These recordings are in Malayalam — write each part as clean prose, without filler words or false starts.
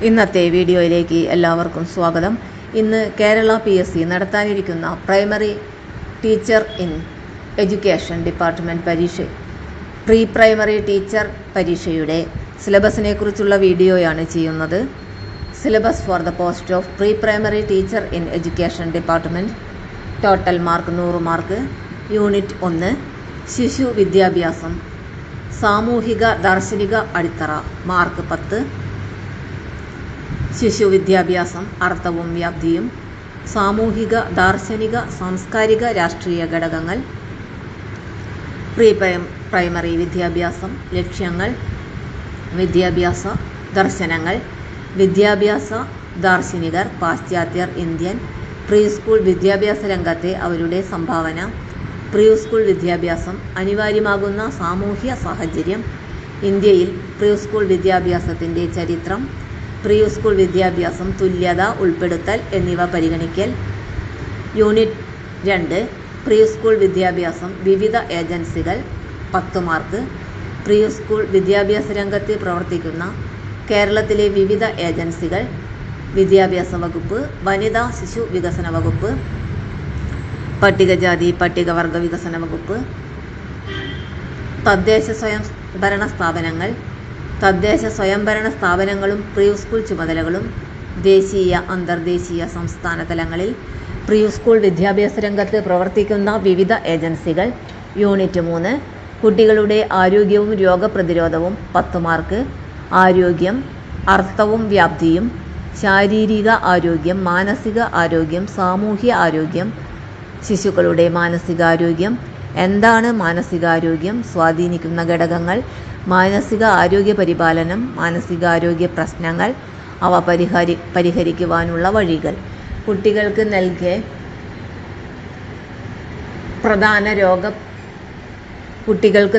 ഇന്നത്തെ വീഡിയോയിലേക്ക് എല്ലാവർക്കും സ്വാഗതം. ഇന്ന് കേരള PSC നടത്താനിരിക്കുന്ന primary teacher in education department pre primary teacher പരീക്ഷയുടെ സിലബസിനെ കുറിച്ചുള്ള വീഡിയോയാണ് ചെയ്യുന്നത്. Syllabus for the post of pre primary teacher in education department. Total mark 100 mark. Unit 1 ശിശു വിദ്യാഭ്യാസം. സാമൂഹിക ദാർശനിക അടിത്തറ മാർക്ക് 10. ശിശു വിദ്യാഭ്യാസം അർത്ഥവും വ്യാപ്തിയും. സാമൂഹിക ദാർശനിക സാംസ്കാരിക രാഷ്ട്രീയ ഘടകങ്ങൾ. പ്രീ പ്രൈമറി വിദ്യാഭ്യാസം ലക്ഷ്യങ്ങൾ. വിദ്യാഭ്യാസ ദർശനങ്ങൾ. വിദ്യാഭ്യാസ ദാർശനികർ പാശ്ചാത്യർ ഇന്ത്യൻ. പ്രീ സ്കൂൾ വിദ്യാഭ്യാസ രംഗത്തെ അവരുടെ സംഭാവന. പ്രീ സ്കൂൾ വിദ്യാഭ്യാസം അനിവാര്യമാകുന്ന സാമൂഹ്യ സാഹചര്യം. ഇന്ത്യയിൽ പ്രീ സ്കൂൾ വിദ്യാഭ്യാസത്തിൻ്റെ ചരിത്രം. പ്രീ സ്കൂൾ വിദ്യാഭ്യാസം തുല്യത ഉൾപ്പെടുത്തൽ എന്നിവ പരിഗണിക്കൽ. യൂണിറ്റ് 2 പ്രീ സ്കൂൾ വിദ്യാഭ്യാസം വിവിധ ഏജൻസികൾ 10 മാർക്ക്. പ്രീ സ്കൂൾ വിദ്യാഭ്യാസ രംഗത്ത് പ്രവർത്തിക്കുന്ന കേരളത്തിലെ വിവിധ ഏജൻസികൾ. വിദ്യാഭ്യാസ വകുപ്പ്, വനിതാ ശിശു വികസന വകുപ്പ്, പട്ടികജാതി പട്ടികവർഗ വികസന വകുപ്പ്, തദ്ദേശ സ്വയംഭരണ സ്ഥാപനങ്ങൾ. തദ്ദേശ സ്വയംഭരണ സ്ഥാപനങ്ങളും പ്രീ സ്കൂൾ ചുമതലകളും. ദേശീയ അന്തർദേശീയ സംസ്ഥാന തലങ്ങളിൽ പ്രീ സ്കൂൾ വിദ്യാഭ്യാസ രംഗത്ത് പ്രവർത്തിക്കുന്ന വിവിധ ഏജൻസികൾ. യൂണിറ്റ് 3 കുട്ടികളുടെ ആരോഗ്യവും രോഗപ്രതിരോധവും 10 മാർക്ക്. ആരോഗ്യം അർത്ഥവും വ്യാപ്തിയും. ശാരീരിക ആരോഗ്യം, മാനസിക ആരോഗ്യം, സാമൂഹ്യ ആരോഗ്യം. ശിശുക്കളുടെ മാനസികാരോഗ്യം. എന്താണ് മാനസികാരോഗ്യം? സ്വാധീനിക്കുന്ന ഘടകങ്ങൾ. മാനസിക ആരോഗ്യ പരിപാലനം. മാനസികാരോഗ്യ പ്രശ്നങ്ങൾ, അവ പരിഹരിക്കുവാനുള്ള വഴികൾ. കുട്ടികൾക്ക്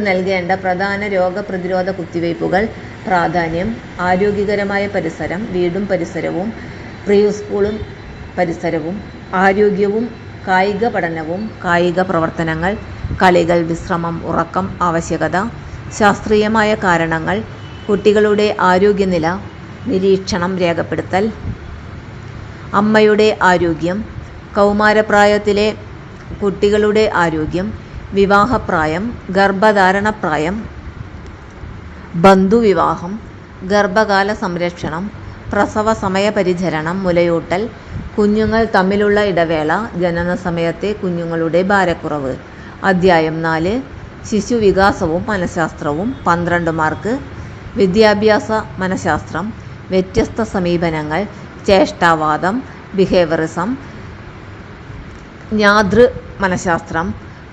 നൽകേണ്ട പ്രധാന രോഗപ്രതിരോധ കുത്തിവയ്പ്പുകൾ. പ്രാധാന്യം. ആരോഗ്യകരമായ പരിസരം, വീടും പരിസരവും പ്രീ സ്കൂളും പരിസരവും. ആരോഗ്യവും കായിക പഠനവും കായിക പ്രവർത്തനങ്ങൾ. കളികൾ, വിശ്രമം, ഉറക്കം ആവശ്യകത. ശാസ്ത്രീയമായ കാരണങ്ങൾ. കുട്ടികളുടെ ആരോഗ്യനില നിരീക്ഷണം രേഖപ്പെടുത്തൽ. അമ്മയുടെ ആരോഗ്യം. കൗമാരപ്രായത്തിലെ കുട്ടികളുടെ ആരോഗ്യം. വിവാഹപ്രായം, ഗർഭധാരണപ്രായം, ബന്ധുവിവാഹം, ഗർഭകാല സംരക്ഷണം, പ്രസവ സമയ പരിചരണം, മുലയൂട്ടൽ, കുഞ്ഞുങ്ങൾ തമ്മിലുള്ള ഇടവേള, ജനന സമയത്തെ കുഞ്ഞുങ്ങളുടെ ഭാരക്കുറവ്. അധ്യായം 4 ശിശു വികാസവും മനഃശാസ്ത്രവും 12 മാർക്ക്. വിദ്യാഭ്യാസ മനഃശാസ്ത്രം. വ്യത്യസ്ത സമീപനങ്ങൾ. ചേഷ്ടാവാദം, ബിഹേവിയറിസം. ജ്ഞാതൃ മനഃശാസ്ത്രം,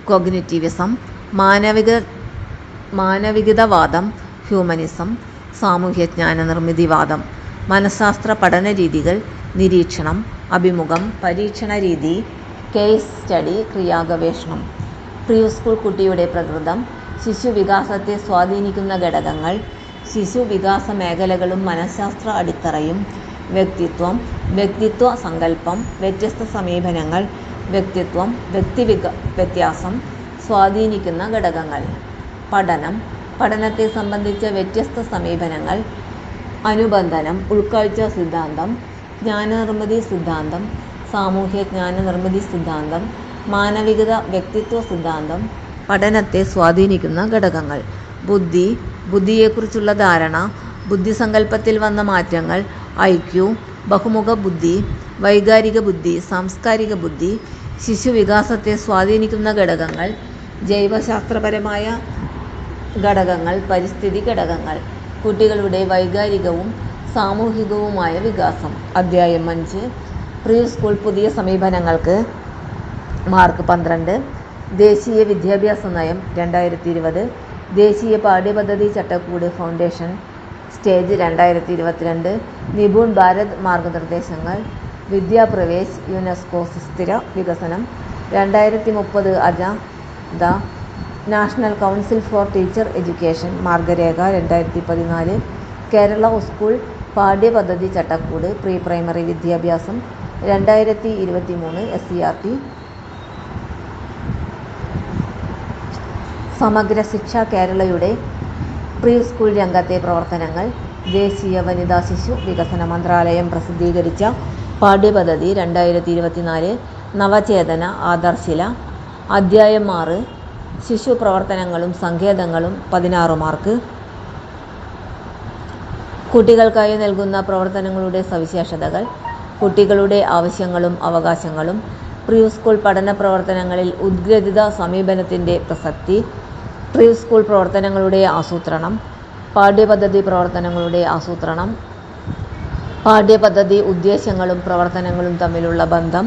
കോഗ്നിറ്റിവിസം. മാനവികതവാദം, ഹ്യൂമനിസം. സാമൂഹ്യജ്ഞാന നിർമ്മിതിവാദം. മനഃശാസ്ത്ര പഠന രീതികൾ. നിരീക്ഷണം, അഭിമുഖം, പരീക്ഷണ രീതി, കേസ് സ്റ്റഡി, ക്രിയാഗവേഷണം. പ്രീ സ്കൂൾ കുട്ടിയുടെ പ്രകൃതം. ശിശു വികാസത്തെ സ്വാധീനിക്കുന്ന ഘടകങ്ങൾ. ശിശു വികാസ മേഖലകളും മനഃശാസ്ത്ര അടിത്തറയും. വ്യക്തിത്വം. വ്യക്തിത്വ സങ്കല്പം. വ്യത്യസ്ത സമീപനങ്ങൾ. വ്യക്തിത്വം, വ്യത്യാസം സ്വാധീനിക്കുന്ന ഘടകങ്ങൾ. പഠനം. പഠനത്തെ സംബന്ധിച്ച വ്യത്യസ്ത സമീപനങ്ങൾ. അനുബന്ധനം, ഉൾക്കാഴ്ച സിദ്ധാന്തം, ജ്ഞാനനിർമ്മിതി സിദ്ധാന്തം, സാമൂഹ്യ ജ്ഞാന നിർമ്മിതി സിദ്ധാന്തം, മാനവികത വ്യക്തിത്വ സിദ്ധാന്തം. പഠനത്തെ സ്വാധീനിക്കുന്ന ഘടകങ്ങൾ. ബുദ്ധി. ബുദ്ധിയെക്കുറിച്ചുള്ള ധാരണ. ബുദ്ധിസങ്കല്പത്തിൽ വന്ന മാറ്റങ്ങൾ. IQ, ബഹുമുഖ ബുദ്ധി, വൈകാരിക ബുദ്ധി, സാംസ്കാരിക ബുദ്ധി. ശിശു വികാസത്തെ സ്വാധീനിക്കുന്ന ഘടകങ്ങൾ. ജൈവശാസ്ത്രപരമായ ഘടകങ്ങൾ, പരിസ്ഥിതി ഘടകങ്ങൾ. കുട്ടികളുടെ വൈകാരികവും സാമൂഹികവുമായ വികാസം. അധ്യായം 5 പ്രീ സ്കൂൾ പുതിയ സമീപനങ്ങൾക്ക് മാർക്ക് 12. ദേശീയ വിദ്യാഭ്യാസ നയം 2020. ദേശീയ പാഠ്യപദ്ധതി ചട്ടക്കൂട് ഫൗണ്ടേഷൻ സ്റ്റേജ് 2022. നിപുൺ ഭാരത് മാർഗനിർദ്ദേശങ്ങൾ. വിദ്യാപ്രവേശ് യുനെസ്കോ സുസ്ഥിര വികസനം 2030 അജണ്ട. National council for teacher education മാർഗരേഖ 2014. കേരള സ്കൂൾ പാഠ്യപദ്ധതി ചട്ടക്കൂട് പ്രീ പ്രൈമറി വിദ്യാഭ്യാസം 2023 SCERT. സമഗ്ര ശിക്ഷ കേരളയുടെ പ്രീ സ്കൂൾ രംഗത്തെ പ്രവർത്തനങ്ങൾ. ദേശീയ വനിതാ ശിശു വികസന മന്ത്രാലയം പ്രസിദ്ധീകരിച്ച പാഠ്യപദ്ധതി 2024 നവചേതന ആധാർശില. അധ്യായം 6 ശിശു പ്രവർത്തനങ്ങളും സങ്കേതങ്ങളും 16 മാർക്ക്. കുട്ടികൾക്കായി നൽകുന്ന പ്രവർത്തനങ്ങളുടെ സവിശേഷതകൾ. കുട്ടികളുടെ ആവശ്യങ്ങളും അവകാശങ്ങളും. പ്രീ സ്കൂൾ പഠന പ്രവർത്തനങ്ങളിൽ ഉദ്ഗ്രഥിത സമീപനത്തിൻ്റെ പ്രസക്തി. പ്രീ സ്കൂൾ പ്രവർത്തനങ്ങളുടെ ആസൂത്രണം. പാഠ്യപദ്ധതി പ്രവർത്തനങ്ങളുടെ ആസൂത്രണം. പാഠ്യപദ്ധതി ഉദ്ദേശ്യങ്ങളും പ്രവർത്തനങ്ങളും തമ്മിലുള്ള ബന്ധം.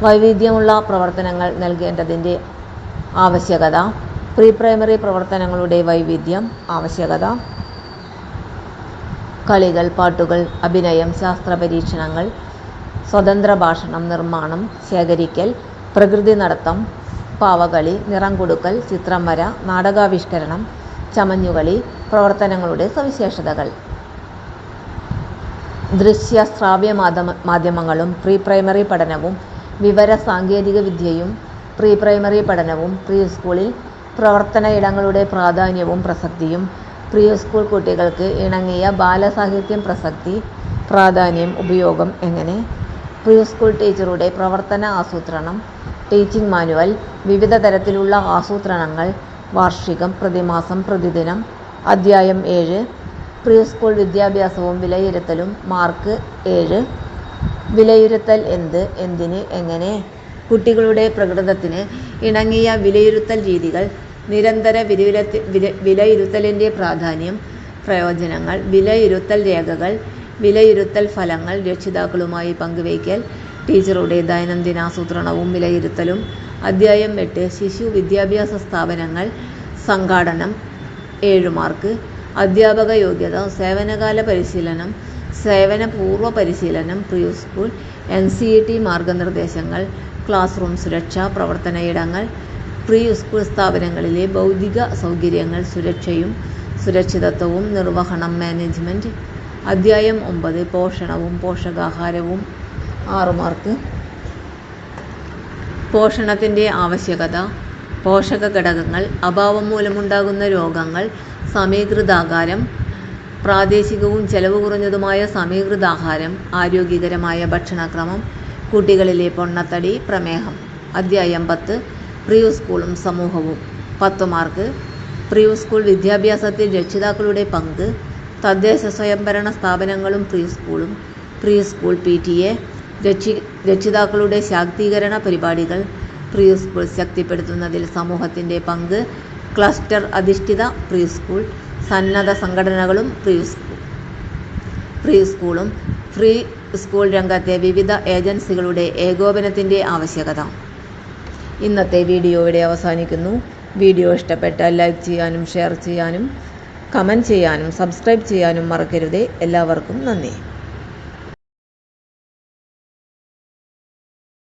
വൈവിധ്യമുള്ള പ്രവർത്തനങ്ങൾ നൽകേണ്ടതിൻ്റെ ആവശ്യകത. പ്രീ പ്രൈമറി പ്രവർത്തനങ്ങളുടെ വൈവിധ്യം. ആവശ്യകത. കളികൾ, പാട്ടുകൾ, അഭിനയം, ശാസ്ത്ര പരീക്ഷണങ്ങൾ, സ്വതന്ത്ര ഭാഷണം, നിർമ്മാണം, ശേഖരിക്കൽ, പ്രകൃതി നടത്തം, പാവകളി, നിറം കൊടുക്കൽ, ചിത്രം വര, നാടകാവിഷ്കരണം, ചമഞ്ഞുകളി. പ്രവർത്തനങ്ങളുടെ സവിശേഷതകൾ. ദൃശ്യ ശ്രാവ്യ മാധ്യമങ്ങളും പ്രീ പ്രൈമറി പഠനവും. വിവര സാങ്കേതിക വിദ്യയും പ്രീ പ്രൈമറി പഠനവും. പ്രീ സ്കൂളിൽ പ്രവർത്തന ഇടങ്ങളുടെ പ്രാധാന്യവും പ്രസക്തിയും. പ്രീ സ്കൂൾ കുട്ടികൾക്ക് ഇണങ്ങിയ ബാലസാഹിത്യം. പ്രസക്തി, പ്രാധാന്യം, ഉപയോഗം എങ്ങനെ. പ്രീ സ്കൂൾ ടീച്ചറുടെ പ്രവർത്തന ആസൂത്രണം. Teaching manual. വിവിധ തരത്തിലുള്ള ആസൂത്രണങ്ങൾ. വാർഷികം, പ്രതിമാസം, പ്രതിദിനം. അധ്യായം 7 പ്രീ സ്കൂൾ വിദ്യാഭ്യാസവും വിലയിരുത്തലും. മാർക്ക് 7. വിലയിരുത്തൽ എന്ത്, എന്തിന്, എങ്ങനെ. കുട്ടികളുടെ പ്രകൃതത്തിന് ഇണങ്ങിയ വിലയിരുത്തൽ രീതികൾ. നിരന്തര വിലയിരുത്തലിൻ്റെ പ്രാധാന്യം. പ്രയോജനങ്ങൾ. വിലയിരുത്തൽ രേഖകൾ. വിലയിരുത്തൽ ഫലങ്ങൾ രക്ഷിതാക്കളുമായി പങ്കുവയ്ക്കൽ. ടീച്ചറുടെ ദൈനംദിനാസൂത്രണവും വിലയിരുത്തലും. അധ്യായം 8 ശിശു വിദ്യാഭ്യാസ സ്ഥാപനങ്ങൾ. സംഘാടനം 7 മാർക്ക്. അധ്യാപക യോഗ്യത. സേവനകാല പരിശീലനം. സേവനപൂർവ്വ പരിശീലനം. പ്രീ സ്കൂൾ NCERT മാർഗനിർദ്ദേശങ്ങൾ. ക്ലാസ് റൂം സുരക്ഷ. പ്രവർത്തന ഇടങ്ങൾ. പ്രീ സ്കൂൾ സ്ഥാപനങ്ങളിലെ ഭൗതിക സൗകര്യങ്ങൾ. സുരക്ഷയും സുരക്ഷിതത്വവും. നിർവഹണം, മാനേജ്മെൻറ്റ്. അധ്യായം 9 പോഷണവും പോഷകാഹാരവും. 6 മാർക്ക്. പോഷണത്തിൻ്റെ ആവശ്യകത. പോഷക ഘടകങ്ങൾ. അഭാവം മൂലമുണ്ടാകുന്ന രോഗങ്ങൾ. സമീകൃതാഹാരം. പ്രാദേശികവും ചെലവ് കുറഞ്ഞതുമായ സമീകൃതാഹാരം. ആരോഗ്യകരമായ ഭക്ഷണക്രമം. കുട്ടികളിലെ പൊണ്ണത്തടി, പ്രമേഹം. അധ്യായം 10 പ്രീ സ്കൂളും സമൂഹവും. 10 മാർക്ക്. പ്രീ സ്കൂൾ വിദ്യാഭ്യാസത്തിൽ രക്ഷിതാക്കളുടെ പങ്ക്. തദ്ദേശ സ്വയംഭരണ സ്ഥാപനങ്ങളും പ്രീ സ്കൂളും. Pre school PTA. രക്ഷിതാക്കളുടെ ശാക്തീകരണ പരിപാടികൾ. പ്രീ സ്കൂൾ ശക്തിപ്പെടുത്തുന്നതിൽ സമൂഹത്തിൻ്റെ പങ്ക്. ക്ലസ്റ്റർ അധിഷ്ഠിത പ്രീ സ്കൂൾ. സന്നദ്ധ സംഘടനകളും പ്രീ സ്കൂളും. പ്രീ സ്കൂൾ രംഗത്തെ വിവിധ ഏജൻസികളുടെ ഏകോപനത്തിൻ്റെ ആവശ്യകത. ഇന്നത്തെ വീഡിയോ ഇവിടെ അവസാനിക്കുന്നു. വീഡിയോ ഇഷ്ടപ്പെട്ടാൽ ലൈക്ക് ചെയ്യാനും ഷെയർ ചെയ്യാനും കമൻറ്റ് ചെയ്യാനും സബ്സ്ക്രൈബ് ചെയ്യാനും മറക്കരുതേ. എല്ലാവർക്കും നന്ദി.